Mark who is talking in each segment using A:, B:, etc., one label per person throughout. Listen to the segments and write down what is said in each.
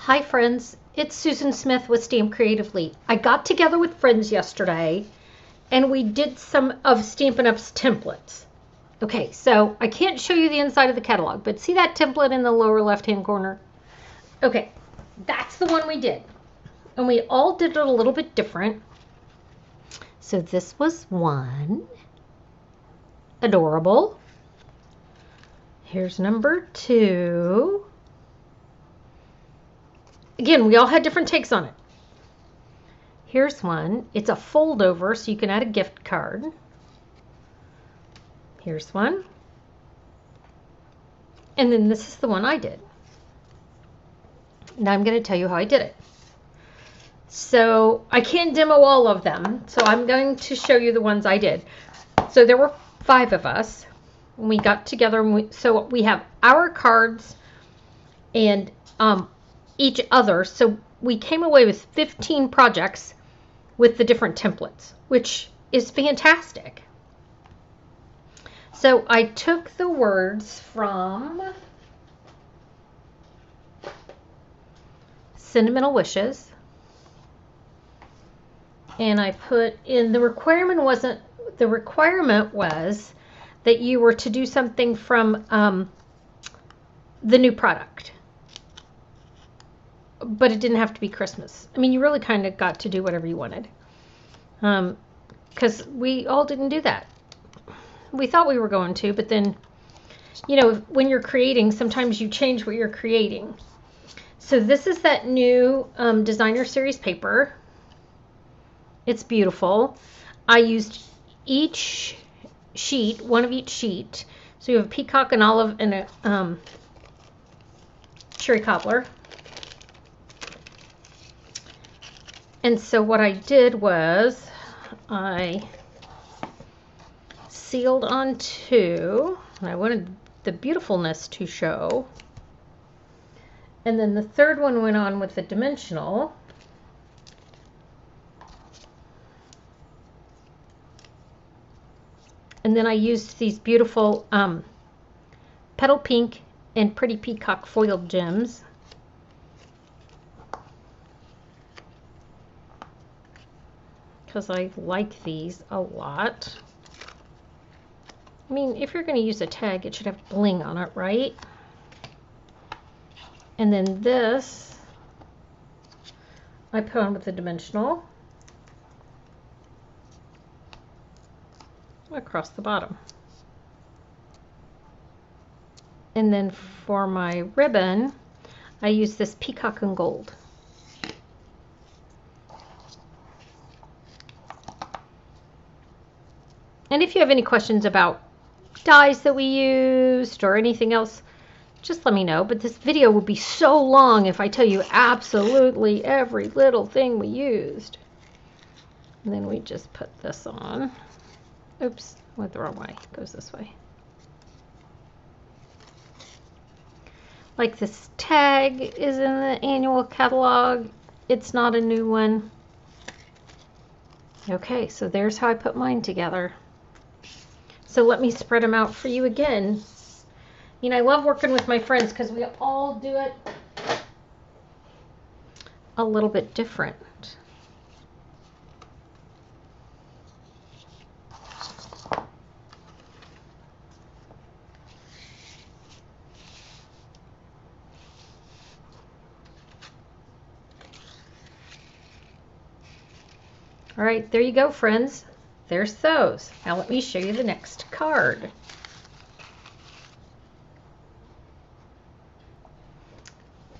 A: Hi friends, it's Susan Smith with StampCreatively. I got together with friends yesterday and we did some of Stampin' Up's templates. Okay, so I can't show you the inside of the catalog, but see that template in the lower left-hand corner? Okay, that's the one we did. And we all did it a little bit different. So this was one. Adorable. Here's number two. Again, we all had different takes on it. Here's one. It's a fold over, so you can add a gift card. Here's one. And then this is the one I did. Now I'm going to tell you how I did it. So I can't demo all of them, so I'm going to show you the ones I did. So there were 5 of us. And we got together, and so we have our cards and each other. So we came away with 15 projects with the different templates, which is fantastic. So I took the words from Sentimental Wishes and I put in the requirement was that you were to do something from the new product. But it didn't have to be Christmas. I mean, you really kind of got to do whatever you wanted. Because we all didn't do that. We thought we were going to, but then, you know, when you're creating, sometimes you change what you're creating. So this is that new designer series paper. It's beautiful. I used each sheet, one of each sheet. So you have a peacock, an olive, and a cherry cobbler. And so what I did was I sealed on 2, and I wanted the beautifulness to show. And then the third one went on with the dimensional. And then I used these beautiful petal pink and pretty peacock foiled gems. Because I like these a lot. I mean, if you're going to use a tag, it should have bling on it, right? And then this I put on with the dimensional across the bottom. And then for my ribbon, I use this peacock and gold. And if you have any questions about dies that we used or anything else, just let me know. But this video will be so long if I tell you absolutely every little thing we used. And then we just put this on. Oops, went the wrong way. It goes this way. Like this tag is in the annual catalog. It's not a new one. Okay, so there's how I put mine together. So let me spread them out for you again. You know, I love working with my friends because we all do it a little bit different. All right, there you go, friends. There's those. Now let me show you the next card.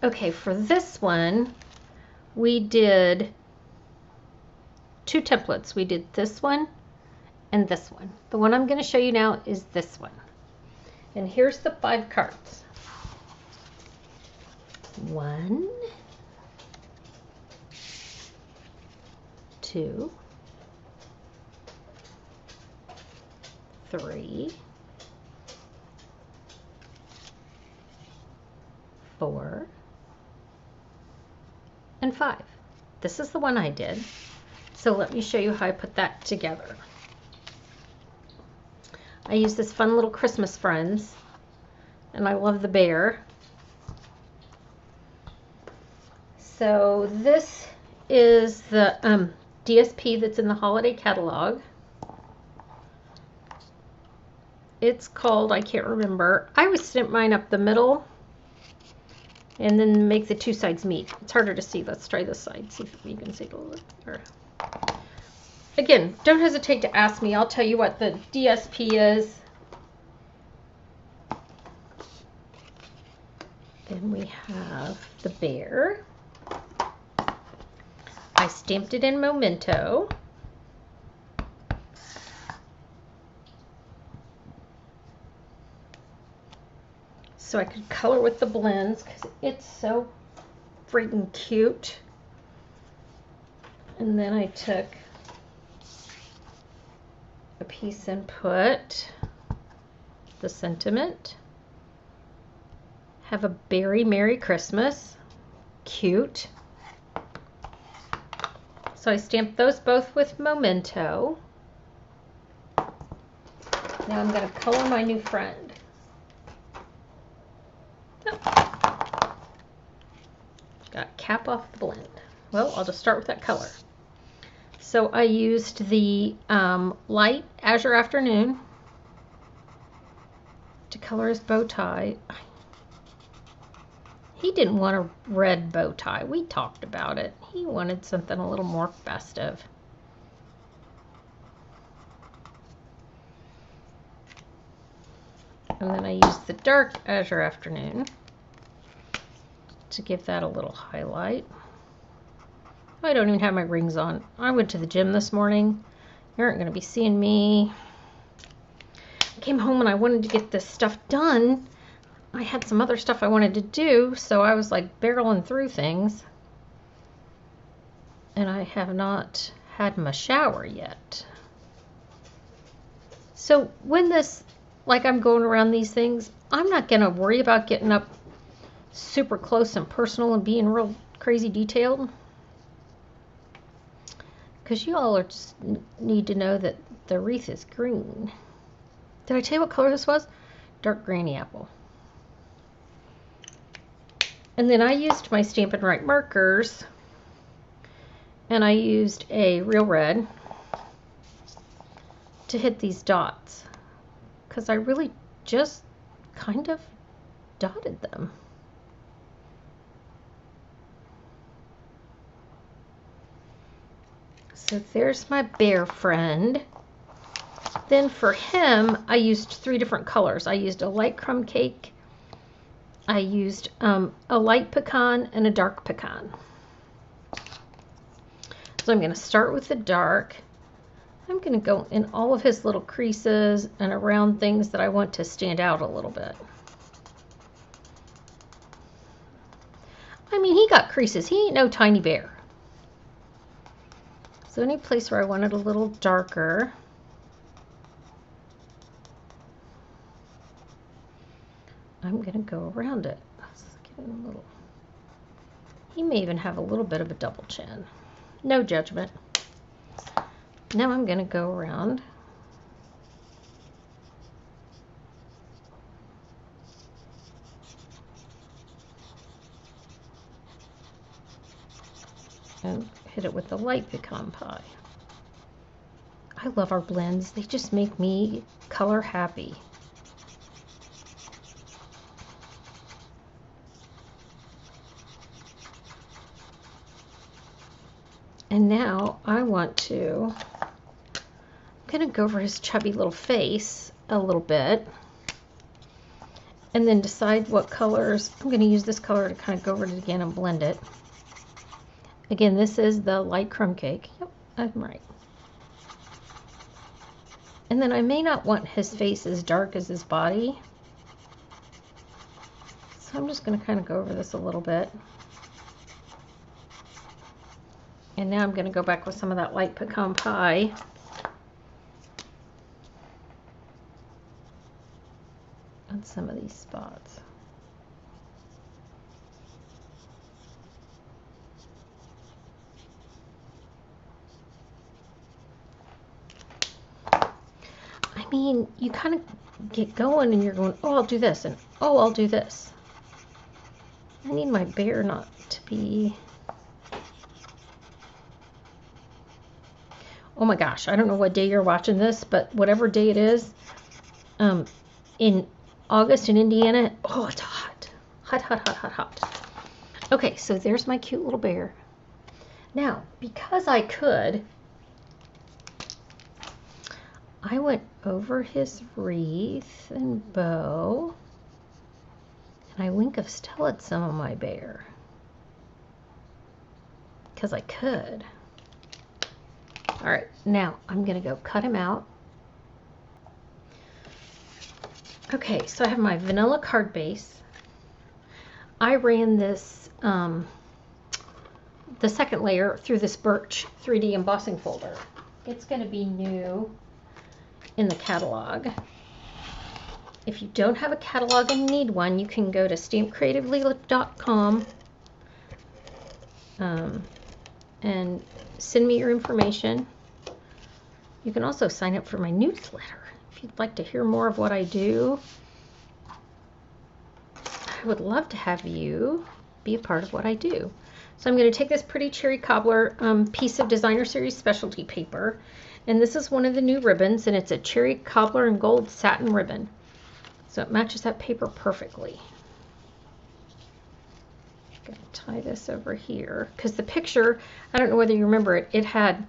A: Okay, for this one, we did 2 templates. We did this one and this one. The one I'm going to show you now is this one. And here's the 5 cards. 1, 2, 3, 4, and 5. This is the one I did. So let me show you how I put that together. I use this fun little Christmas Friends, and I love the bear. So this is the DSP that's in the holiday catalog. It's called, I can't remember. I always stamp mine up the middle and then make the two sides meet. It's harder to see. Let's try this side. See if you can see it a little bit better. Again, don't hesitate to ask me. I'll tell you what the DSP is. Then we have the bear. I stamped it in Memento. So I could color with the blends because it's so freaking cute. And then I took a piece and put the sentiment. Have a berry Merry Christmas. Cute. So I stamped those both with Memento. Now I'm going to color my new friend. Oh. Got cap off the blend. Well, I'll just start with that color. So I used the light Azure Afternoon to color his bow tie. He didn't want a red bow tie. We talked about it. He wanted something a little more festive. And then I used the dark Azure Afternoon to give that a little highlight. I don't even have my rings on. I went to the gym this morning. You aren't going to be seeing me. I came home and I wanted to get this stuff done. I had some other stuff I wanted to do, so I was like barreling through things. And I have not had my shower yet. So when this, like I'm going around these things, I'm not going to worry about getting up super close and personal and being real crazy detailed. Because you all are just need to know that the wreath is green. Did I tell you what color this was? Dark granny apple. And then I used my Stampin' Write markers, and I used a real red to hit these dots, because I really just kind of dotted them. So there's my bear friend. Then for him, I used 3 different colors. I used a light crumb cake, I used a light pecan and a dark pecan. So I'm going to start with the dark. I'm going to go in all of his little creases and around things that I want to stand out a little bit. I mean, he got creases. He ain't no tiny bear. So any place where I wanted a little darker, I'm going to go around it. Let's get a little. He may even have a little bit of a double chin. No judgment. Now I'm going to go around and hit it with the light pecan pie. I love our blends. They just make me color happy. And now I want to, I'm going to go over his chubby little face a little bit and then decide what colors. I'm going to use this color to kind of go over it again and blend it. Again, this is the light crumb cake. Yep, I'm right. And then I may not want his face as dark as his body. So I'm just going to kind of go over this a little bit. And now I'm going to go back with some of that light pecan pie. On some of these spots. I mean, you kind of get going and you're going, oh, I'll do this, and oh, I'll do this. I need my bear not to be oh my gosh, I don't know what day you're watching this, but whatever day it is, in August in Indiana, oh, it's hot. Hot, hot, hot, hot, hot. Okay, so there's my cute little bear. Now, because I could, I went over his wreath and bow, and I wink of stellaed some of my bear. Because I could. All right, now I'm going to go cut him out. Okay, so I have my vanilla card base. I ran this, the second layer through this Birch 3D embossing folder. It's going to be new in the catalog. If you don't have a catalog and need one, you can go to StampCreatively.com and send me your information. You can also sign up for my newsletter if you'd like to hear more of what I do. I would love to have you be a part of what I do. So I'm going to take this pretty cherry cobbler piece of Designer Series specialty paper, and this is one of the new ribbons, and it's a cherry cobbler and gold satin ribbon. So it matches that paper perfectly. I'm going to tie this over here because the picture, I don't know whether you remember it, it had,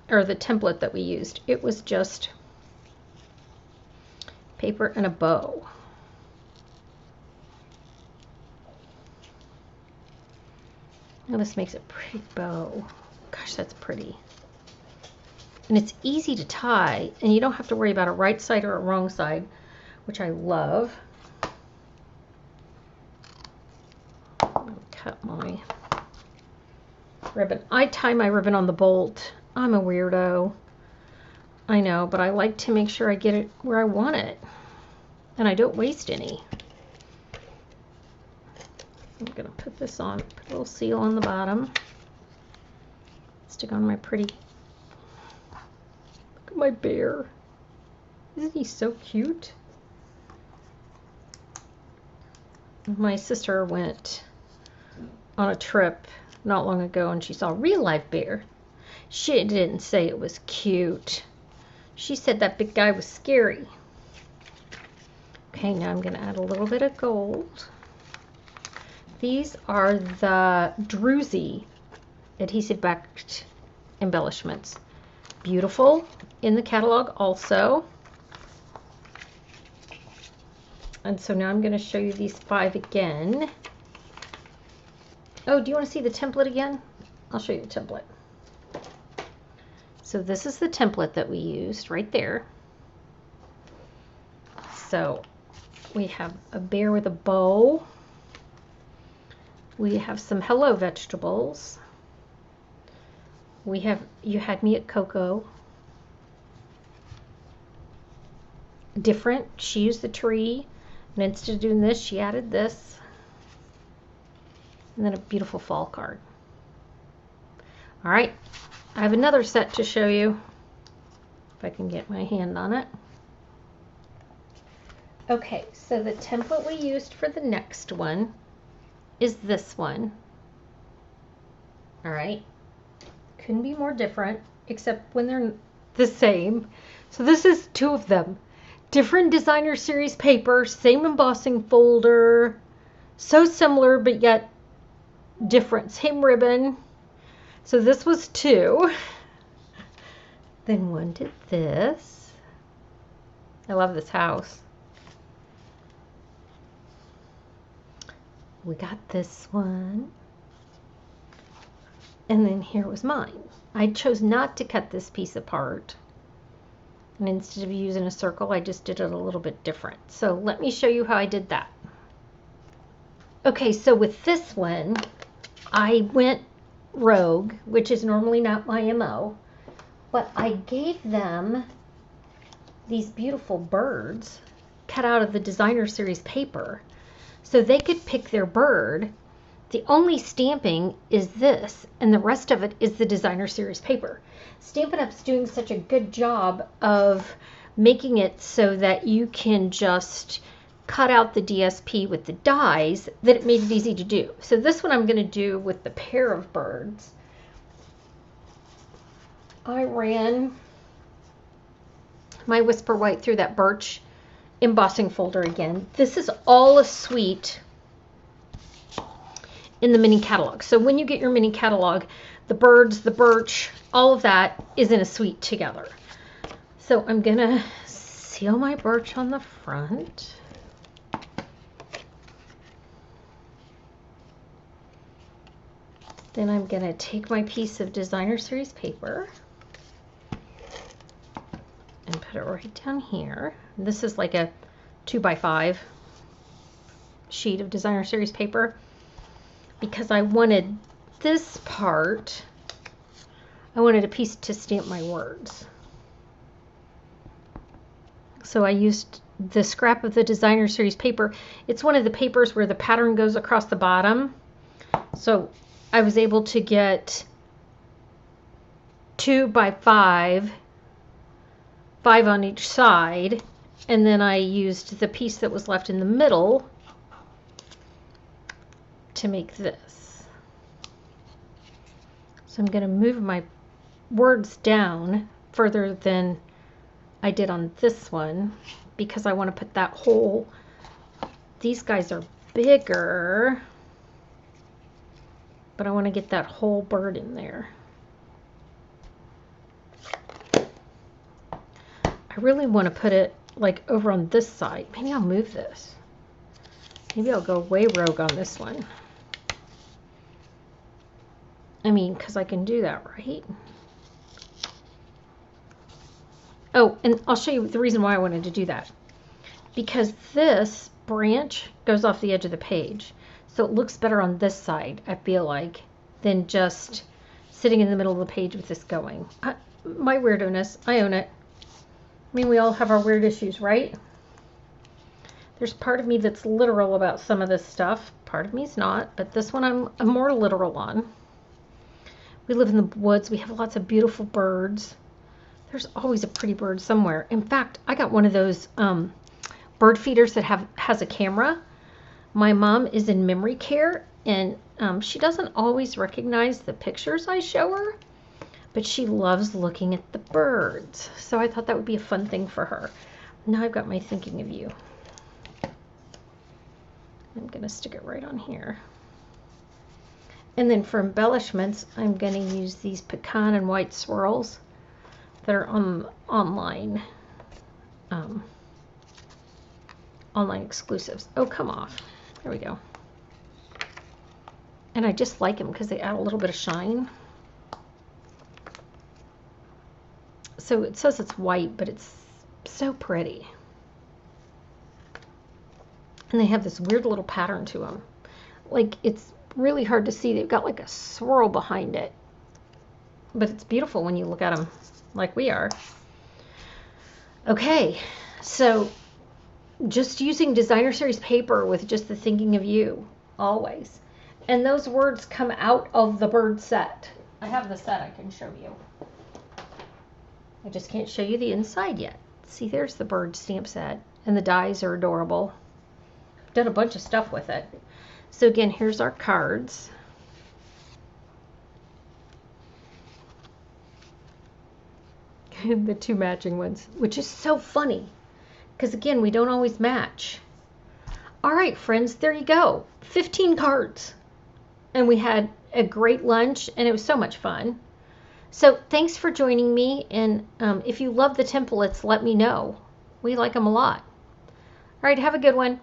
A: or the template that we used, it was just paper and a bow. Now this makes a pretty bow. Gosh, that's pretty. And it's easy to tie, and you don't have to worry about a right side or a wrong side, which I love. I'm going to cut my ribbon. I tie my ribbon on the bolt. I'm a weirdo. I know, but I like to make sure I get it where I want it, and I don't waste any. I'm going to put this on, put a little seal on the bottom, stick on my pretty, look at my bear. Isn't he so cute? My sister went on a trip not long ago and she saw a real live bear. She didn't say it was cute. She said that big guy was scary. Okay, now I'm going to add a little bit of gold. These are the Druzy adhesive backed embellishments. Beautiful in the catalog also. And so now I'm going to show you these 5 again. Oh, do you want to see the template again? I'll show you the template. So this is the template that we used right there. So we have a bear with a bow. We have some hello vegetables. We have You Had Me at Cocoa. Different. She used the tree, and instead of doing this, she added this. And then a beautiful fall card. All right, I have another set to show you, if I can get my hand on it. Okay, so the template we used for the next one is this one. All right, couldn't be more different, except when they're the same. So this is 2 of them. Different Designer Series paper, same embossing folder, so similar but yet different. Same ribbon. So this was 2. Then one did this. I love this house. We got this one. And then here was mine. I chose not to cut this piece apart. And instead of using a circle, I just did it a little bit different. So let me show you how I did that. Okay, so with this one, I went rogue, which is normally not my MO, but I gave them these beautiful birds cut out of the Designer Series paper so they could pick their bird. The only stamping is this, and the rest of it is the Designer Series paper. Stampin' Up's doing such a good job of making it so that you can just cut out the DSP with the dies that it made it easy to do. So this one I'm going to do with the pair of birds. I ran my Whisper White through that birch embossing folder again. This is all a suite in the mini catalog. So when you get your mini catalog, the birds, the birch, all of that is in a suite together. So I'm gonna seal my birch on the front. Then I'm gonna take my piece of Designer Series paper and put it right down here. This is like a 2x5 sheet of Designer Series paper because I wanted this part, I wanted a piece to stamp my words. So I used the scrap of the Designer Series paper. It's one of the papers where the pattern goes across the bottom. So I was able to get 2x5, 5 on each side, and then I used the piece that was left in the middle to make this. So I'm going to move my words down further than I did on this one because I want to put that whole, these guys are bigger, but I want to get that whole bird in there. I really want to put it like over on this side. Maybe I'll move this. Maybe I'll go way rogue on this one. I mean, because I can do that, right? Oh, and I'll show you the reason why I wanted to do that. Because this branch goes off the edge of the page. So it looks better on this side, I feel like, than just sitting in the middle of the page with this going. My weirdo-ness, I own it. I mean, we all have our weird issues, right? There's part of me that's literal about some of this stuff. Part of me's not, but this one I'm more literal on. We live in the woods. We have lots of beautiful birds. There's always a pretty bird somewhere. In fact, I got one of those bird feeders that has a camera. My mom is in memory care, and she doesn't always recognize the pictures I show her, but she loves looking at the birds. So I thought that would be a fun thing for her. Now I've got my thinking of you. I'm going to stick it right on here. And then for embellishments, I'm going to use these pecan and white swirls that are on online exclusives. Oh, come off. There we go. And I just like them because they add a little bit of shine. So it says it's white, but it's so pretty. And they have this weird little pattern to them. Like, it's really hard to see. They've got like a swirl behind it. But it's beautiful when you look at them like we are. Okay, so just using Designer Series paper with just the thinking of you, always. And those words come out of the bird set. I have the set I can show you. I just can't show you the inside yet. See, there's the bird stamp set. And the dies are adorable. Done a bunch of stuff with it. So again, here's our cards. The two matching ones, which is so funny because again, we don't always match. All right, friends, there you go. 15 cards. And we had a great lunch and it was so much fun. So thanks for joining me. And if you love the templates, let me know. We like them a lot. All right, have a good one.